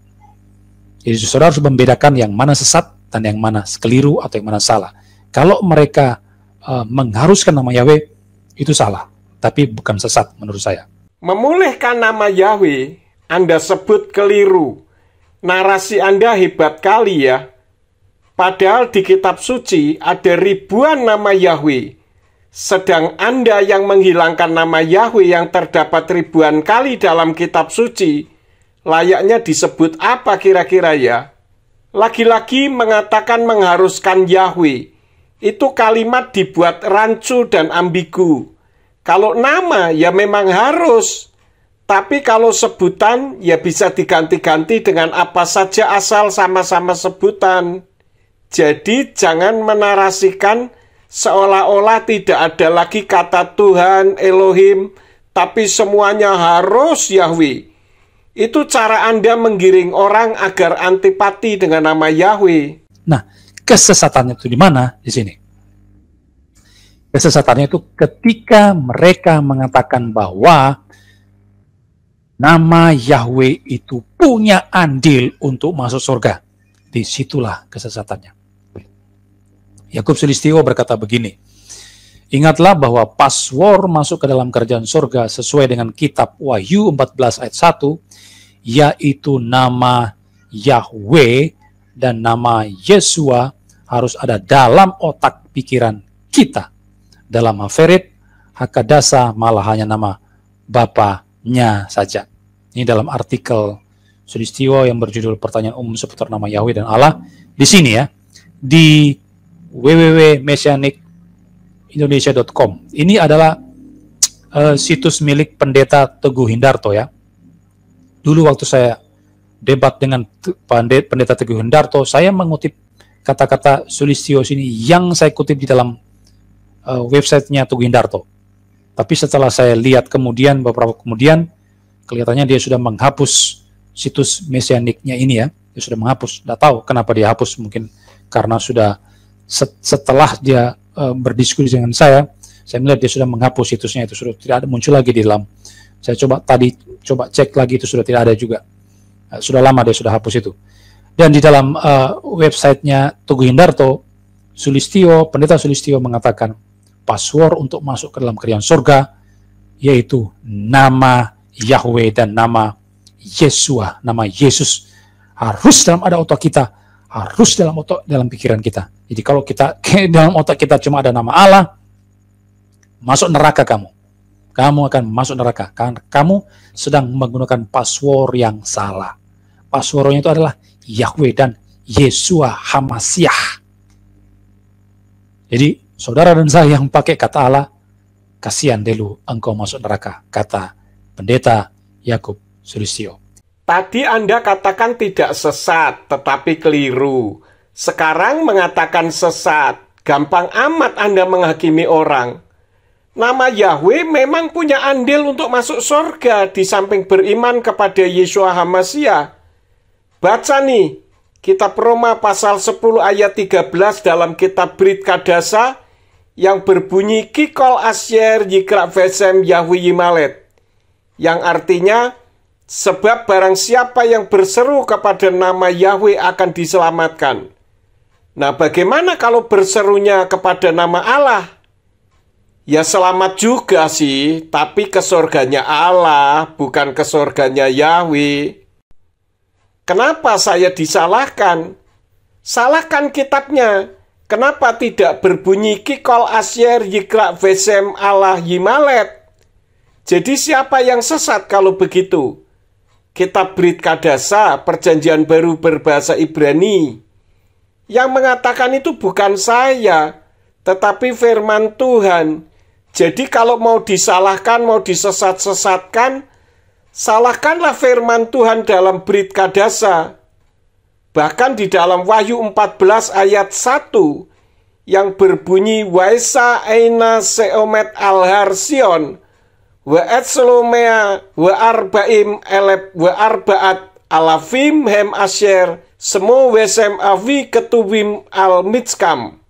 Jadi saudara harus membedakan yang mana sesat dan yang mana keliru atau yang mana salah. Kalau mereka mengharuskan nama Yahweh, itu salah, tapi bukan sesat menurut saya. Memulihkan nama Yahweh, Anda sebut keliru. Narasi Anda hebat kali ya. Padahal di kitab suci ada ribuan nama Yahweh. Sedang Anda yang menghilangkan nama Yahweh yang terdapat ribuan kali dalam kitab suci, layaknya disebut apa kira-kira ya? Lagi-lagi mengatakan mengharuskan Yahweh. Itu kalimat dibuat rancu dan ambigu. Kalau nama ya memang harus. Tapi kalau sebutan ya bisa diganti-ganti dengan apa saja asal sama-sama sebutan. Jadi jangan menarasikan seolah-olah tidak ada lagi kata Tuhan, Elohim, tapi semuanya harus Yahweh. Itu cara Anda menggiring orang agar antipati dengan nama Yahweh. Nah, kesesatannya itu di mana? Di sini. Kesesatannya itu ketika mereka mengatakan bahwa nama Yahweh itu punya andil untuk masuk surga. Disitulah kesesatannya. Yakub Sulistyo berkata begini, ingatlah bahwa password masuk ke dalam kerajaan surga sesuai dengan kitab Wahyu 14 ayat 1, yaitu nama Yahweh dan nama Yesua harus ada dalam otak pikiran kita. Dalam Haferit, Hakadasa malah hanya nama Bapaknya saja. Ini dalam artikel Sulistyo yang berjudul Pertanyaan Umum Seputar Nama Yahweh dan Allah. Di sini ya, di www.messianicindonesia.com. Ini adalah situs milik Pendeta Teguh Hindarto ya. Dulu waktu saya debat dengan Pendeta Teguh Hindarto, saya mengutip kata-kata Sulistyo sini yang saya kutip di dalam websitenya Teguh Hindarto. Tapi setelah saya lihat kemudian, beberapa kemudian, kelihatannya dia sudah menghapus situs mesianiknya ini ya. Dia sudah menghapus. Tidak tahu kenapa dia hapus, mungkin karena sudah setelah dia berdiskusi dengan saya melihat dia sudah menghapus situsnya, itu sudah tidak ada muncul lagi di dalam. Saya coba cek lagi, itu sudah tidak ada juga. Sudah lama dia sudah hapus itu. Dan di dalam websitenya Teguh Hindarto, Pendeta Sulistyo mengatakan password untuk masuk ke dalam kerajaan surga yaitu nama Yahweh dan nama Yesua, nama Yesus harus dalam otak kita, harus dalam pikiran kita. Jadi kalau kita dalam otak kita cuma ada nama Allah, masuk neraka kamu akan masuk neraka karena kamu sedang menggunakan password yang salah. Passwordnya itu adalah Yahweh dan Yesua Hamasiah. Jadi saudara dan saya yang pakai kata Allah, kasihan dulu engkau masuk neraka, kata Pendeta Yakub Sulistyo. Tadi Anda katakan tidak sesat, tetapi keliru. Sekarang mengatakan sesat. Gampang amat Anda menghakimi orang. Nama Yahweh memang punya andil untuk masuk surga di samping beriman kepada Yeshua HaMashiach. Baca nih, kitab Roma pasal 10 ayat 13 dalam kitab Brit Kadasa yang berbunyi Kikol Asyer Yikra Vesem Yahweh Yimalet. Yang artinya, sebab barang siapa yang berseru kepada nama Yahweh akan diselamatkan. Nah, bagaimana kalau berserunya kepada nama Allah? Ya selamat juga sih, tapi ke surganya Allah, bukan ke surganya Yahweh. Kenapa saya disalahkan? Salahkan kitabnya. Kenapa tidak berbunyi Kikol Asyer Yikra Vesem Allah Yimalet? Jadi siapa yang sesat kalau begitu? Kitab Brit Kadasa, Perjanjian Baru berbahasa Ibrani. Yang mengatakan itu bukan saya, tetapi firman Tuhan. Jadi kalau mau disalahkan, mau disesat-sesatkan, salahkanlah firman Tuhan dalam Brit Kadasa. Bahkan di dalam Wahyu 14 ayat 1 yang berbunyi Waisa Eina Seomet Al-Harsion wa Etslomea wa Arbaim Eleb wa Arbaat Alafim Hem Asher Semo Wesem Avi Ketubim Al-Mitskam,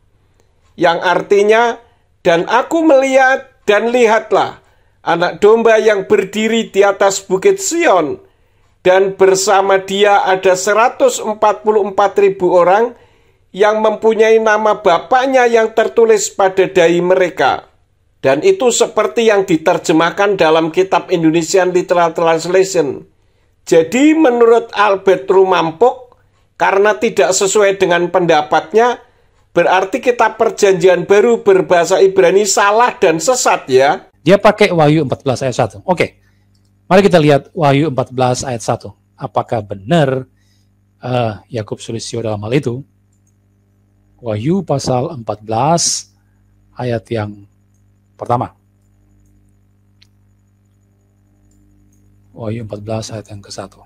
yang artinya, dan aku melihat dan lihatlah anak domba yang berdiri di atas bukit Sion, dan bersama dia ada 144.000 orang yang mempunyai nama Bapaknya yang tertulis pada dahi mereka. Dan itu seperti yang diterjemahkan dalam kitab Indonesian Literal Translation. Jadi menurut Albert Rumampuk, karena tidak sesuai dengan pendapatnya, berarti kitab Perjanjian Baru berbahasa Ibrani salah dan sesat ya. Dia pakai Wahyu 14 ayat 1. Oke, mari kita lihat Wahyu 14 ayat 1. Apakah benar Yakub Sulistyo dalam hal itu? Wahyu pasal 14 ayat yang pertama. Wahyu 14 ayat yang ke-1.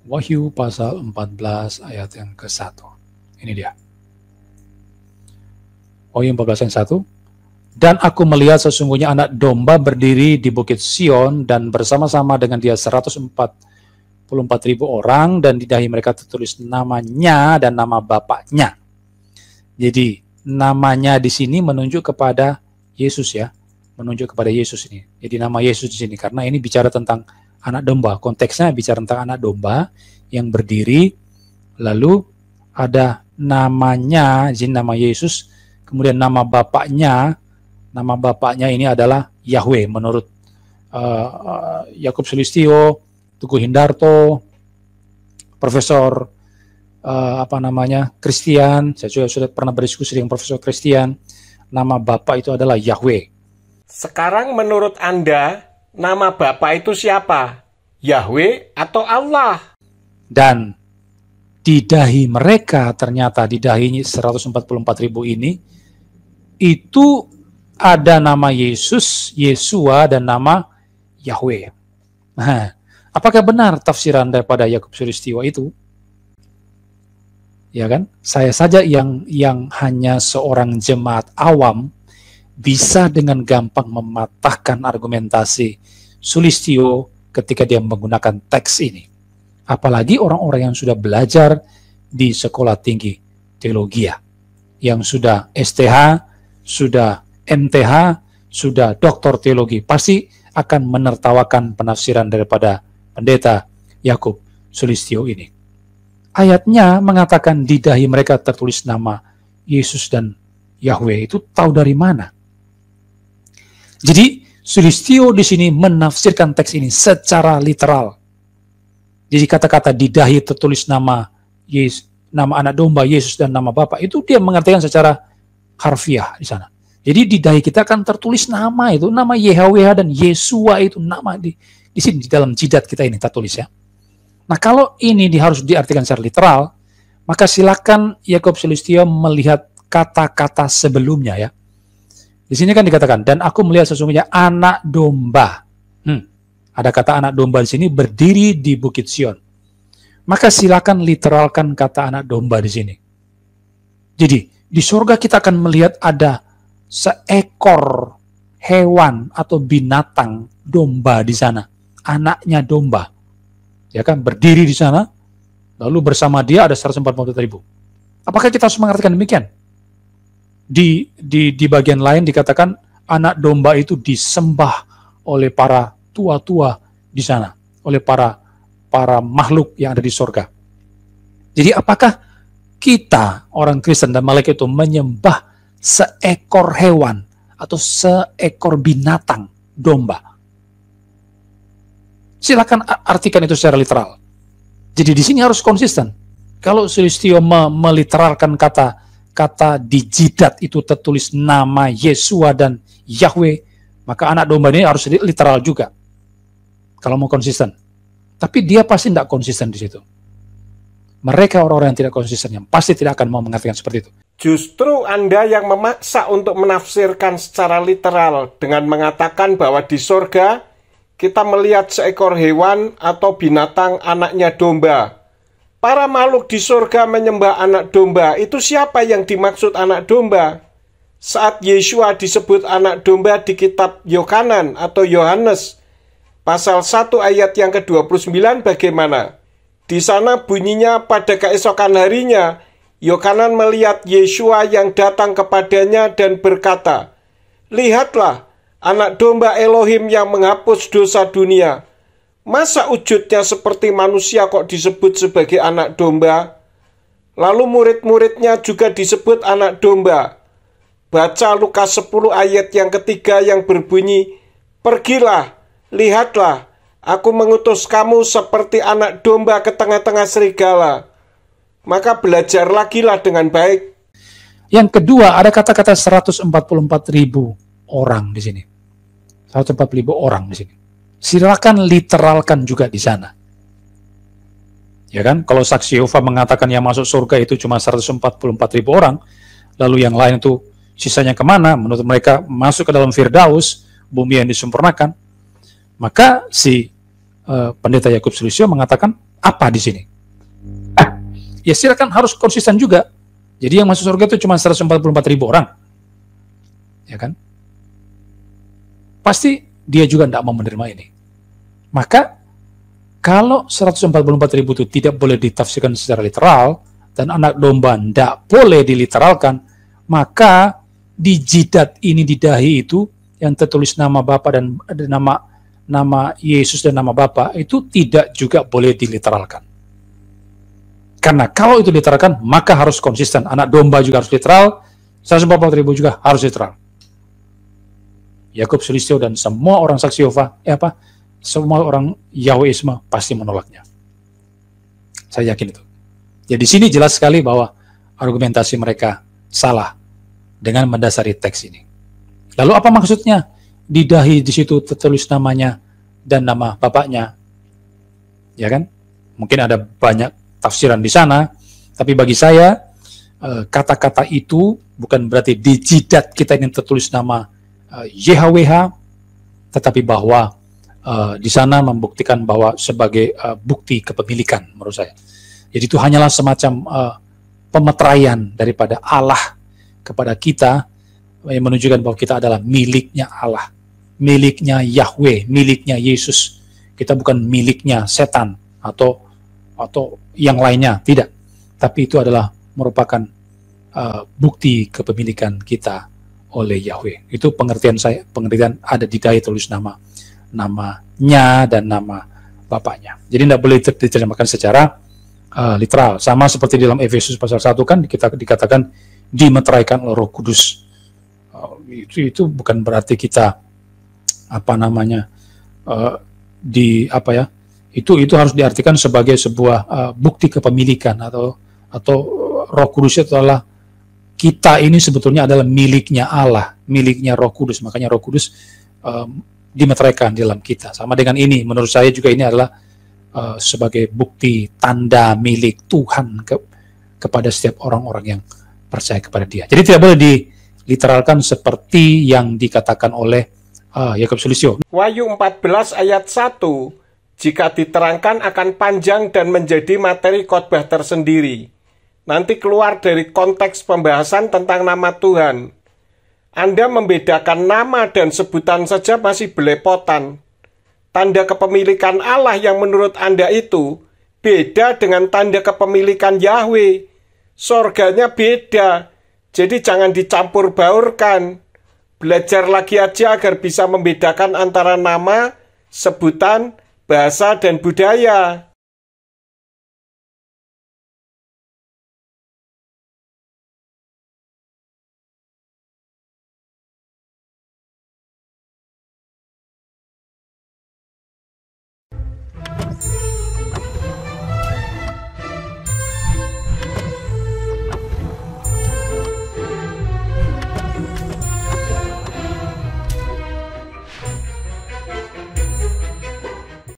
Wahyu pasal 14 ayat yang ke-1. Ini dia. Wahyu 14 ayat 1. Dan aku melihat sesungguhnya anak domba berdiri di bukit Sion dan bersama-sama dengan dia 144.000 orang, dan di dahi mereka tertulis namanya dan nama Bapaknya. Jadi namanya di sini menunjuk kepada Yesus ya, menunjuk kepada Yesus ini. Jadi nama Yesus di sini karena ini bicara tentang anak domba. Konteksnya bicara tentang anak domba yang berdiri, lalu ada namanya, jadi nama Yesus, kemudian nama Bapaknya. Nama Bapaknya ini adalah Yahweh menurut Yakub Sulistyo, Tugu Hindarto, Profesor Christian. Saya juga sudah pernah berdiskusi dengan Profesor Christian. Nama Bapa itu adalah Yahweh. Sekarang menurut Anda, nama Bapa itu siapa? Yahweh atau Allah? Dan di dahi mereka, ternyata di dahi 144.000 ini, itu ada nama Yesus, Yesua, dan nama Yahweh. Nah, apakah benar tafsiran daripada Yakub Sulistyo itu? Ya kan? Saya saja yang hanya seorang jemaat awam bisa dengan gampang mematahkan argumentasi Sulistyo ketika dia menggunakan teks ini. Apalagi orang-orang yang sudah belajar di sekolah tinggi teologi, yang sudah STH, sudah MTH, sudah doktor teologi, pasti akan menertawakan penafsiran daripada pendeta Yakub Sulistyo ini. Ayatnya mengatakan di dahi mereka tertulis nama Yesus dan Yahweh. Itu tahu dari mana? Jadi Sulistyo di sini menafsirkan teks ini secara literal. Jadi kata-kata di dahi tertulis nama Yesus, nama anak domba Yesus dan nama Bapa, itu dia mengartikan secara harfiah di sana. Jadi di dahi kita akan tertulis nama itu, nama Yahweh dan Yesua itu nama di sini di dalam jidat kita ini tertulis ya. Nah, kalau ini harus diartikan secara literal, maka silakan Yakub Sulistyo melihat kata-kata sebelumnya ya. Di sini kan dikatakan, dan aku melihat sesungguhnya anak domba. Ada kata anak domba di sini berdiri di Bukit Sion. maka silakan literalkan kata anak domba di sini. Jadi, di surga kita akan melihat ada seekor hewan atau binatang domba di sana. Anaknya domba. Ya kan, berdiri di sana, lalu bersama dia ada 144.000. Apakah kita harus mengartikan demikian? Di bagian lain dikatakan anak domba itu disembah oleh para tua-tua di sana, oleh para makhluk yang ada di surga. Jadi apakah kita orang Kristen dan malaikat itu menyembah seekor hewan atau seekor binatang domba? Silakan artikan itu secara literal. Jadi di sini harus konsisten. Kalau Sulistyo meliteralkan kata di jidat itu tertulis nama Yesua dan Yahweh, maka anak domba ini harus literal juga. Kalau mau konsisten. Tapi dia pasti tidak konsisten di situ. Mereka orang-orang yang tidak konsisten, yang pasti tidak akan mau mengatakan seperti itu. Justru Anda yang memaksa untuk menafsirkan secara literal dengan mengatakan bahwa di surga kita melihat seekor hewan atau binatang anaknya domba. Para makhluk di surga menyembah anak domba. Itu siapa yang dimaksud anak domba? Saat Yesua disebut anak domba di kitab Yohanan atau Yohanes pasal 1 ayat yang ke-29 bagaimana? Di sana bunyinya, pada keesokan harinya Yohanan melihat Yesua yang datang kepadanya dan berkata, "Lihatlah, anak domba Elohim yang menghapus dosa dunia. Masa wujudnya seperti manusia kok disebut sebagai anak domba?" Lalu murid-muridnya juga disebut anak domba. Baca Lukas 10 ayat yang ketiga yang berbunyi, "Pergilah, lihatlah, aku mengutus kamu seperti anak domba ke tengah-tengah serigala." Maka belajar lagi lah dengan baik. Yang kedua, ada kata-kata 144.000 orang di sini. 140.000 orang di sini. Silakan literalkan juga di sana. Ya kan? Kalau saksi Yehova mengatakan yang masuk surga itu cuma 144.000 orang, lalu yang lain itu sisanya kemana? Menurut mereka masuk ke dalam Firdaus, bumi yang disempurnakan. Maka si pendeta Yakub Sulistyo mengatakan apa di sini? Ya silakan harus konsisten juga. Jadi yang masuk surga itu cuma 144.000 orang. Ya kan? Pasti dia juga tidak mau menerima ini. Maka kalau 144.000 itu tidak boleh ditafsirkan secara literal dan anak domba tidak boleh diliteralkan, maka di jidat ini, di dahi itu yang tertulis nama Bapa dan nama Yesus dan nama Bapa itu tidak juga boleh diliteralkan. Karena kalau itu literalkan, maka harus konsisten. Anak domba juga harus literal, 144.000 juga harus literal. Yakub Sulistyo dan semua orang saksi Yehova, semua orang Yahweisme pasti menolaknya. Saya yakin itu. Jadi di sini jelas sekali bahwa argumentasi mereka salah dengan mendasari teks ini. Lalu apa maksudnya? Di dahi di situ tertulis namanya dan nama bapaknya. Ya kan? Mungkin ada banyak tafsiran di sana, tapi bagi saya kata-kata itu bukan berarti di jidat kita ini tertulis nama YHWH, tetapi bahwa di sana membuktikan bahwa sebagai bukti kepemilikan menurut saya. Jadi itu hanyalah semacam pemeteraian daripada Allah kepada kita yang menunjukkan bahwa kita adalah miliknya Allah, miliknya Yahweh, miliknya Yesus. Kita bukan miliknya setan atau yang lainnya, tidak. Tapi itu adalah merupakan bukti kepemilikan kita oleh Yahweh. Itu pengertian saya, pengertian ada di dahi tulis namanya dan nama bapaknya. Jadi tidak boleh diterjemahkan secara literal. Sama seperti dalam Efesus pasal 1 kan kita dikatakan dimeteraikan oleh Roh Kudus. Itu bukan berarti kita itu harus diartikan sebagai sebuah bukti kepemilikan atau Roh Kudus itu adalah kita ini sebetulnya adalah miliknya Allah, miliknya Roh Kudus. Makanya Roh Kudus dimeteraikan di dalam kita. Sama dengan ini, menurut saya juga ini adalah sebagai bukti tanda milik Tuhan kepada setiap orang-orang yang percaya kepada Dia. Jadi tidak boleh diliteralkan seperti yang dikatakan oleh Yakub Sulistyo. Wahyu 14 ayat 1, Jika diterangkan akan panjang dan menjadi materi khotbah tersendiri. Nanti keluar dari konteks pembahasan tentang nama Tuhan. Anda membedakan nama dan sebutan saja masih belepotan. Tanda kepemilikan Allah yang menurut Anda itu beda dengan tanda kepemilikan Yahweh. Sorganya beda. Jadi jangan dicampur baurkan. Belajar lagi aja agar bisa membedakan antara nama, sebutan, bahasa, dan budaya.